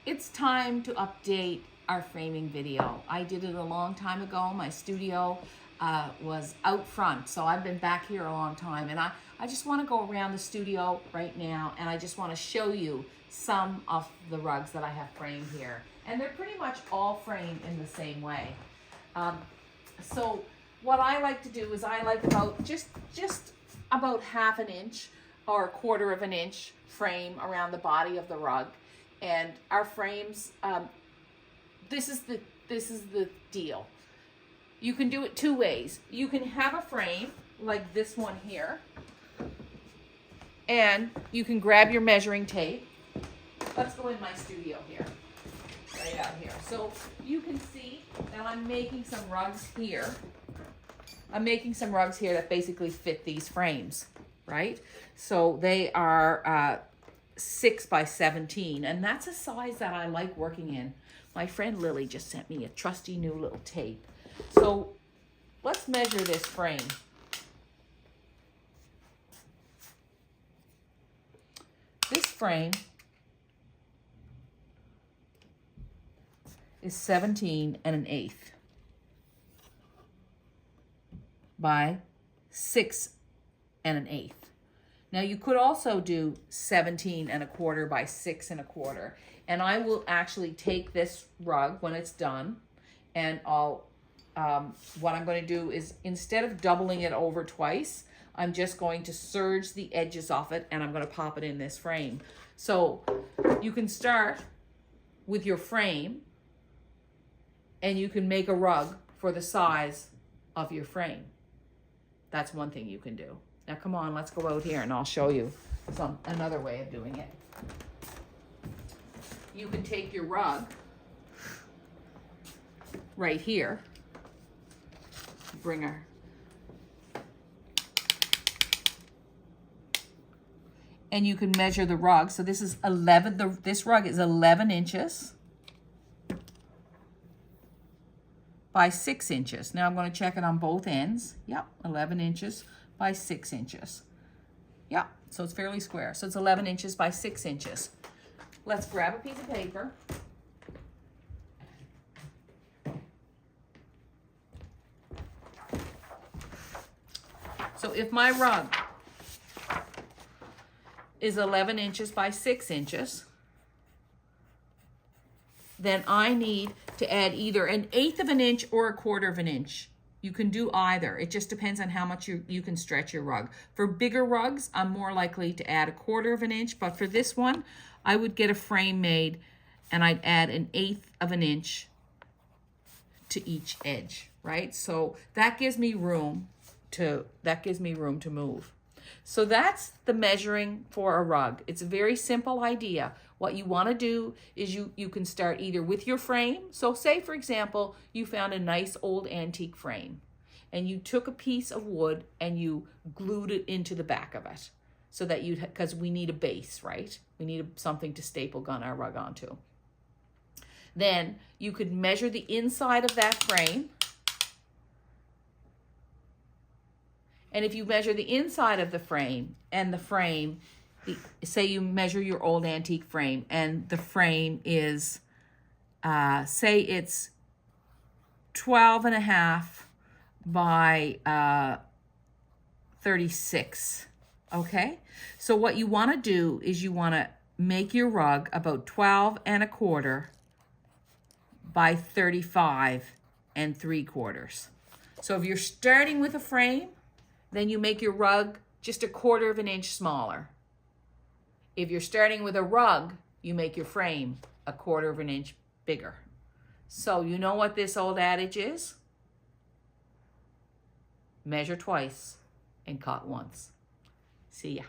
it's time to update our framing video. I did it a long time ago. My studio was out front, so I've been back here a long time, and I just want to go around the studio right now, and I just want to show you some of the rugs that I have framed here. And they're pretty much all framed in the same way. So what I like to do is I like about just about 1/2 inch or 1/4 inch frame around the body of the rug. And our frames, this is the deal. You can do it 2 ways. You can have a frame like this one here, and you can grab your measuring tape. Let's go in my studio here, right out here. So you can see that I'm making some rugs here. I'm making some rugs here that basically fit these frames, right? So they are 6 by 17, and that's a size that I like working in. My friend Lily just sent me a trusty new little tape. So let's measure this frame. This frame is 17 1/8 by 6 1/8. Now you could also do 17 1/4 by 6 1/4. And I will actually take this rug when it's done, and what I'm going to do is, instead of doubling it over twice, I'm just going to serge the edges off it, and I'm going to pop it in this frame. So you can start with your frame, and you can make a rug for the size of your frame. That's one thing you can do. Now come on, let's go out here and I'll show you another way of doing it. You can take your rug right here, bring her, and you can measure the rug. So this is 11, this rug is 11 inches by 6 inches. Now I'm going to check it on both ends. Yep, 11 inches by 6 inches. Yep, so it's fairly square. So it's 11 inches by 6 inches. Let's grab a piece of paper. So if my rug is 11 inches by 6 inches, then I need to add either 1/8 inch or 1/4 inch. You can do either. It just depends on how much you can stretch your rug. For bigger rugs, I'm more likely to add 1/4 inch, but for this one, I would get a frame made and I'd add 1/8 inch to each edge, right? So that gives me room to move. So that's the measuring for a rug. It's a very simple idea. What you want to do is you can start either with your frame. So say, for example, you found a nice old antique frame and you took a piece of wood and you glued it into the back of it, so that because we need a base, right? We need something to staple gun our rug onto. Then you could measure the inside of that frame. And if you measure the inside of the frame and the frame, say you measure your old antique frame and the frame is, say it's 12 1/2 by 36, okay? So what you want to do is you want to make your rug about 12 1/4 by 35 3/4. So if you're starting with a frame, then you make your rug just 1/4 inch smaller. If you're starting with a rug, you make your frame 1/4 inch bigger. So you know what this old adage is? Measure twice and cut once. See ya.